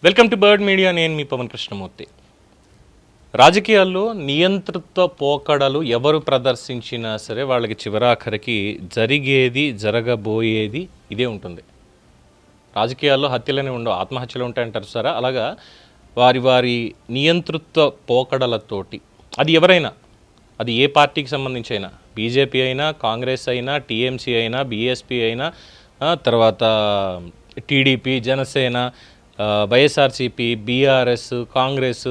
Welcome to bird media. నేను మీ పవన్ కృష్ణమూర్తి. రాజకీయాల్లో నియంతృత్వ పోకడలు ఎవరు ప్రదర్శించినా సరే వాళ్ళకి చివరాఖరికి జరిగేది జరగబోయేది ఇదే ఉంటుంది. రాజకీయాల్లో హత్యలనే ఉండవు, ఆత్మహత్యలు ఉంటాయంటారు సారా. అలాగా వారి వారి నియంతృత్వ పోకడలతోటి అది ఎవరైనా, అది ఏ పార్టీకి సంబంధించి అయినా, బీజేపీ అయినా, కాంగ్రెస్ అయినా, టీఎంసీ అయినా, బీఎస్పీ అయినా, తర్వాత టీడీపీ, జనసేన, వైఎస్ఆర్సీపీ, బీఆర్ఎస్, కాంగ్రెస్,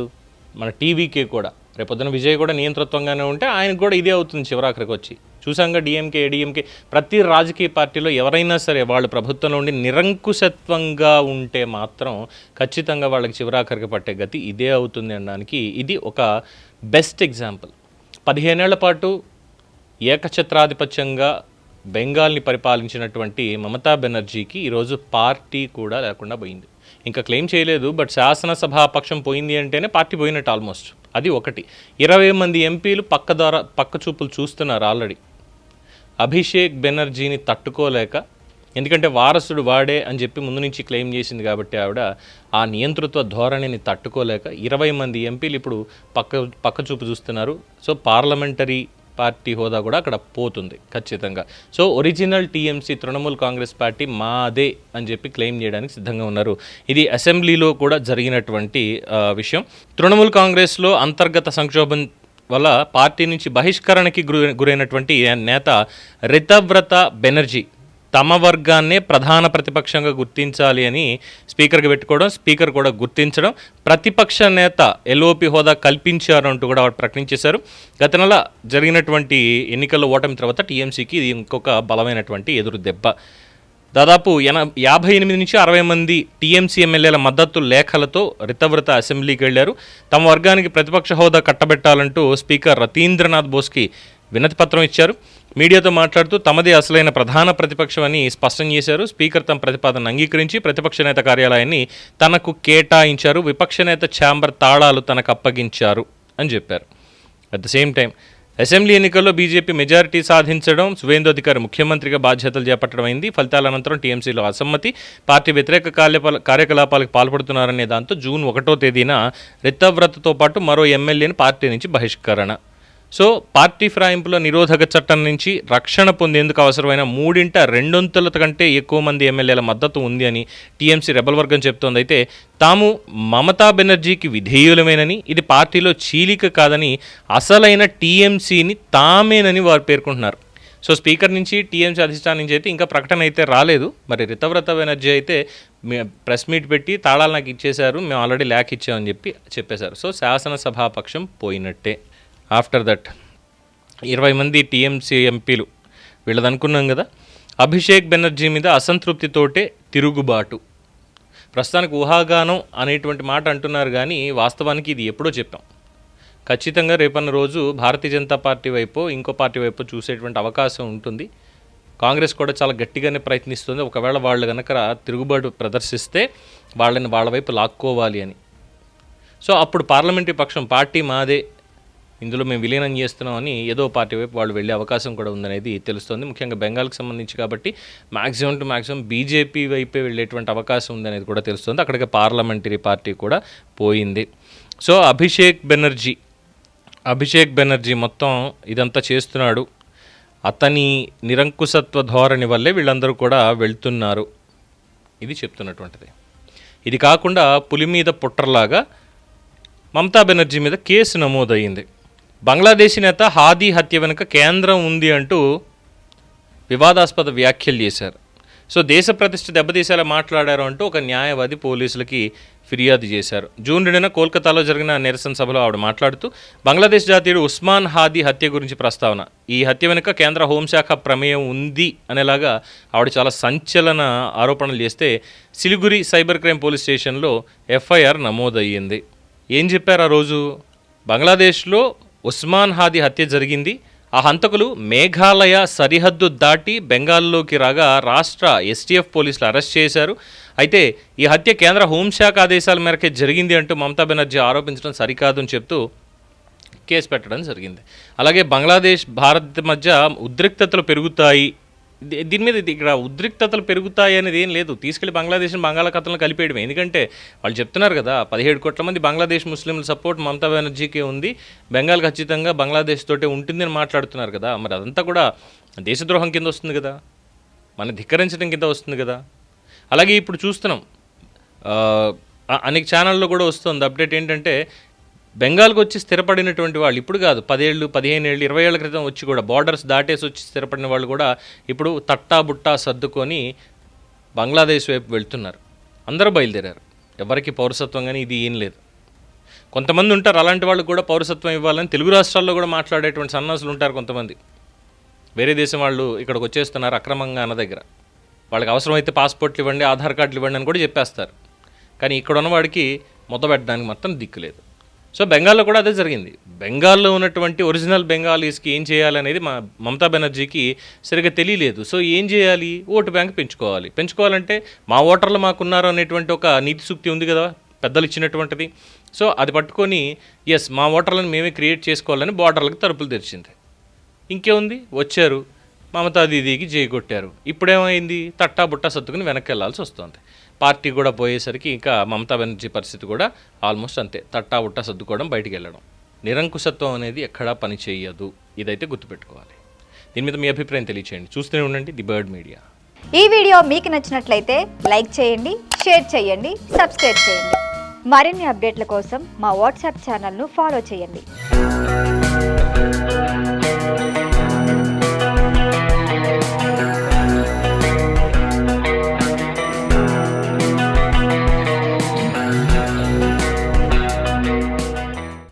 మన టీవీకే కూడా రేపొద్దున విజయ్ కూడా నియంతృత్వంగానే ఉంటే ఆయనకు కూడా ఇదే అవుతుంది చివరాఖరికి వచ్చి. చూసాంగా డిఎంకే, ఏడీఎంకే, ప్రతి రాజకీయ పార్టీలో ఎవరైనా సరే వాళ్ళు ప్రభుత్వంలో ఉండి నిరంకుశత్వంగా ఉంటే మాత్రం ఖచ్చితంగా వాళ్ళకి చివరాఖరికి పట్టే గతి ఇదే అవుతుంది అనడానికి ఇది ఒక బెస్ట్ ఎగ్జాంపుల్. 15 ఏళ్ల పాటు ఏకఛత్రాధిపత్యంగా బెంగాల్ని పరిపాలించినటువంటి మమతా బెనర్జీకి ఈరోజు పార్టీ కూడా లేకుండా పోయింది. ఇంకా క్లెయిమ్ చేయలేదు, బట్ శాసనసభాపక్షం పోయింది అంటేనే పార్టీ పోయినట్టు ఆల్మోస్ట్. అది ఒకటి. 20 మంది ఎంపీలు పక్క చూపులు చూస్తున్నారు ఆల్రెడీ. అభిషేక్ బెనర్జీని తట్టుకోలేక, ఎందుకంటే వారసుడు వాడే అని చెప్పి ముందు నుంచి క్లెయిమ్ చేసింది కాబట్టి ఆవిడ ఆ నియంతృత్వ ధోరణిని తట్టుకోలేక 20 మంది ఎంపీలు ఇప్పుడు పక్క చూపు చూస్తున్నారు. సో పార్లమెంటరీ పార్టీ హోదా కూడా అక్కడ పోతుంది ఖచ్చితంగా. So original TMC Trinamool Congress party మాదే అని చెప్పి క్లెయిమ్ చేయడానికి సిద్ధంగా ఉన్నారు. ఇది అసెంబ్లీలో కూడా జరిగినటువంటి విషయం. తృణమూల్ కాంగ్రెస్లో అంతర్గత సంక్షోభం వల్ల పార్టీ నుంచి బహిష్కరణకి గురైనటువంటి నేత రితవ్రత బెనర్జీ తమ వర్గాన్నే ప్రధాన ప్రతిపక్షంగా గుర్తించాలి అని స్పీకర్కి పెట్టుకోవడం, స్పీకర్ కూడా గుర్తించడం, ప్రతిపక్ష నేత ఎల్ఓపి హోదా కల్పించారు అంటూ కూడా ప్రకటించేశారు. గత నెల జరిగినటువంటి ఎన్నికల్లో ఓటమి తర్వాత టీఎంసీకి ఇది ఇంకొక బలమైనటువంటి ఎదురు దెబ్బ. దాదాపు 58 నుంచి 60 మంది టీఎంసీ ఎమ్మెల్యేల మద్దతు లేఖలతో రితవ్రత అసెంబ్లీకి వెళ్లారు. తమ వర్గానికి ప్రతిపక్ష హోదా కట్టబెట్టాలంటూ స్పీకర్ రతీంద్రనాథ్ బోస్కి వినతి పత్రం ఇచ్చారు. మీడియాతో మాట్లాడుతూ తమదే అసలైన ప్రధాన ప్రతిపక్షం అని స్పష్టం చేశారు. స్పీకర్ తమ ప్రతిపాదన అంగీకరించి ప్రతిపక్ష నేత కార్యాలయాన్ని తనకు కేటాయించారు, విపక్ష నేత ఛాంబర్ తాళాలు తనకు అప్పగించారు అని చెప్పారు. At the same time assembly ఎన్నికల్లో బీజేపీ మెజారిటీ సాధించడం, సువేందు అధికారి ముఖ్యమంత్రిగా బాధ్యతలు చేపట్టడం అయింది. ఫలితాల అనంతరం టీఎంసీలో అసమ్మతి, పార్టీ వ్యతిరేక కార్యకలాపాలకు పాల్పడుతున్నారనే దాంతో జూన్ 1వ తేదీన రితవ్రతతో పాటు మరో ఎమ్మెల్యేని పార్టీ నుంచి బహిష్కరణ. సో పార్టీ ఫిరాయింపుల నిరోధక చట్టం నుంచి రక్షణ పొందేందుకు అవసరమైన 3/2 కంటే ఎక్కువ మంది ఎమ్మెల్యేల మద్దతు ఉంది అని టీఎంసీ రెబల్ వర్గం చెప్తోంది. అయితే తాము మమతా బెనర్జీకి విధేయులమేనని, ఇది పార్టీలో చీలిక కాదని, అసలైన టీఎంసీని తామేనని వారు పేర్కొంటున్నారు. సో స్పీకర్ నుంచి, టీఎంసీ అధిష్టానం నుంచి అయితే ఇంకా ప్రకటన అయితే రాలేదు. మరి రితవ్రత బెనర్జీ అయితే ప్రెస్ మీట్ పెట్టి తాళాలు నాకు ఇచ్చేశారు, మేము ఆల్రెడీ లేఖ ఇచ్చామని చెప్పేశారు. సో శాసనసభాపక్షం పోయినట్టే. ఆఫ్టర్ దట్ 20 మంది టీఎంసీ ఎంపీలు వీళ్ళది అనుకున్నాం కదా. అభిషేక్ బెనర్జీ మీద అసంతృప్తితోటే తిరుగుబాటు. ప్రస్తుతానికి ఊహాగానం అనేటువంటి మాట అంటున్నారు, కానీ వాస్తవానికి ఇది ఎప్పుడో చెప్పాం. ఖచ్చితంగా రేపన్న రోజు భారతీయ జనతా పార్టీ వైపు, ఇంకో పార్టీ వైపు చూసేటువంటి అవకాశం ఉంటుంది. కాంగ్రెస్ కూడా చాలా గట్టిగానే ప్రయత్నిస్తుంది. ఒకవేళ వాళ్ళు కనుక తిరుగుబాటు ప్రదర్శిస్తే వాళ్ళని వాళ్ళ వైపు లాక్కోవాలి అని. సో అప్పుడు పార్లమెంటరీ పక్షం పార్టీ మాదే, ఇందులో మేము విలీనం చేస్తున్నామని ఏదో పార్టీ వైపు వాళ్ళు వెళ్ళే అవకాశం కూడా ఉందనేది తెలుస్తుంది. ముఖ్యంగా బెంగాల్కి సంబంధించి కాబట్టి మ్యాక్సిమం టు మ్యాక్సిమం బీజేపీ వైపే వెళ్ళేటువంటి అవకాశం ఉందనేది కూడా తెలుస్తుంది. అక్కడికి పార్లమెంటరీ పార్టీ కూడా పోయింది. సో అభిషేక్ బెనర్జీ మొత్తం ఇదంతా చేస్తున్నాడు. అతని నిరంకుశత్వ ధోరణి వల్లే వీళ్ళందరూ కూడా వెళ్తున్నారు, ఇది చెప్తున్నటువంటిది. ఇది కాకుండా పులి మీద పుట్రలాగా మమతా బెనర్జీ మీద కేసు నమోదయ్యింది. బంగ్లాదేశీ నేత హాదీ హత్య వెనుక కేంద్రం ఉంది అంటూ వివాదాస్పద వ్యాఖ్యలు చేశారు. సో దేశ ప్రతిష్ఠ దెబ్బతీసేలా మాట్లాడారు అంటూ ఒక న్యాయవాది పోలీసులకి ఫిర్యాదు చేశారు. జూన్ 2న కోల్కతాలో జరిగిన నిరసన సభలో ఆవిడ మాట్లాడుతూ బంగ్లాదేశ్ జాతీయుడు ఉస్మాన్ హాదీ హత్య గురించి ప్రస్తావన, ఈ హత్య వెనుక కేంద్ర హోంశాఖ ప్రమేయం ఉంది అనేలాగా ఆవిడ చాలా సంచలన ఆరోపణలు చేస్తే సిలిగురి సైబర్ క్రైమ్ పోలీస్ స్టేషన్లో ఎఫ్ఐఆర్ నమోదయ్యింది. ఏం చెప్పారు ఆ రోజు? బంగ్లాదేశ్లో ఉస్మాన్ హాదీ హత్య జరిగింది, ఆ హంతకులు మేఘాలయ సరిహద్దు దాటి బెంగాల్లోకి రాగా రాష్ట్ర ఎస్టీఎఫ్ పోలీసులు అరెస్ట్ చేశారు. అయితే ఈ హత్య కేంద్ర హోంశాఖ ఆదేశాల మేరకే జరిగింది అంటూ మమతా బెనర్జీ ఆరోపించడం సరికాదు అని చెప్తూ కేసు పెట్టడం జరిగింది. అలాగే బంగ్లాదేశ్, భారత్ మధ్య ఉద్రిక్తతలు పెరుగుతాయి దీని మీద ఇక్కడ ఉద్రిక్తతలు పెరుగుతాయి అనేది ఏం లేదు. తీసుకెళ్లి బంగ్లాదేశ్ని బంగాళాఖాతంలో కలిపేయడమే. ఎందుకంటే వాళ్ళు చెప్తున్నారు కదా, 17 కోట్ల మంది బంగ్లాదేశ్ ముస్లింల సపోర్ట్ మమతా బెనర్జీకే ఉంది, బెంగాల్ ఖచ్చితంగా బంగ్లాదేశ్ తోటే ఉంటుంది అని మాట్లాడుతున్నారు కదా. మరి అదంతా కూడా దేశద్రోహం కింద వస్తుంది కదా, మన ధిక్కరించడం కింద వస్తుంది కదా. అలాగే ఇప్పుడు చూస్తున్నాం అనేక ఛానల్లో కూడా వస్తుంది అప్డేట్ ఏంటంటే, బెంగాల్కి వచ్చి స్థిరపడినటువంటి వాళ్ళు ఇప్పుడు కాదు, 10 ఏళ్ళు 15 ఏళ్ళు 20 ఏళ్ల క్రితం వచ్చి కూడా బార్డర్స్ దాటేసి వచ్చి స్థిరపడిన వాళ్ళు కూడా ఇప్పుడు తట్టా బుట్టా సర్దుకొని బంగ్లాదేశ్ వైపు వెళ్తున్నారు. అందరూ బయలుదేరారు. ఎవరికి పౌరసత్వం కానీ ఇది ఏం లేదు. కొంతమంది ఉంటారు అలాంటి వాళ్ళకు కూడా పౌరసత్వం ఇవ్వాలని తెలుగు రాష్ట్రాల్లో కూడా మాట్లాడేటువంటి సన్నాసులు ఉంటారు. కొంతమంది వేరే దేశం వాళ్ళు ఇక్కడికి వచ్చేస్తున్నారు అక్రమంగా అన్న దగ్గర, వాళ్ళకి అవసరమైతే పాస్పోర్ట్లు ఇవ్వండి, ఆధార్ కార్డులు ఇవ్వండి అని కూడా చెప్పేస్తారు. కానీ ఇక్కడ ఉన్నవాడికి మొదలుపెట్టడానికి మొత్తం దిక్కు లేదు. సో బెంగాల్లో కూడా అదే జరిగింది. బెంగాల్లో ఉన్నటువంటి ఒరిజినల్ బెంగాలీస్కి ఏం చేయాలనేది మమతా బెనర్జీకి సరిగ్గా తెలియలేదు. సో ఏం చేయాలి, ఓటు బ్యాంక్ పెంచుకోవాలంటే మా ఓటర్లు మాకున్నారు అనేటువంటి ఒక నీతి సూక్తి ఉంది కదా పెద్దలు ఇచ్చినటువంటిది. సో అది పట్టుకొని ఎస్ మా ఓటర్లను మేమే క్రియేట్ చేసుకోవాలని బార్డర్లకు తలుపులు తెరిచింది. ఇంకేముంది, వచ్చారు మమతా దీదీకి కొట్టారు. ఇప్పుడేమైంది, తట్టా బుట్టా సత్తుకుని వెనక్కి వెళ్లాల్సి వస్తుంది. పార్టీ కూడా పోయేసరికి ఇంకా మమతా బెనర్జీ పరిస్థితి కూడా ఆల్మోస్ట్ అంతే, తట్టా బుట్టా సర్దుకోవడం, బయటికి వెళ్ళడం. నిరంకుశత్వం అనేది ఎక్కడా పని చేయదు, ఇదైతే గుర్తుపెట్టుకోవాలి. దీని మీద మీ అభిప్రాయం తెలియచేయండి. చూస్తూనే ఉండండి ది బర్డ్ మీడియా. ఈ వీడియో మీకు నచ్చినట్లయితే లైక్ చేయండి, షేర్ చేయండి, సబ్స్క్రైబ్ చేయండి. మరిన్ని అప్డేట్ల కోసం మా వాట్సాప్ ఛానల్ను ఫాలో చేయండి.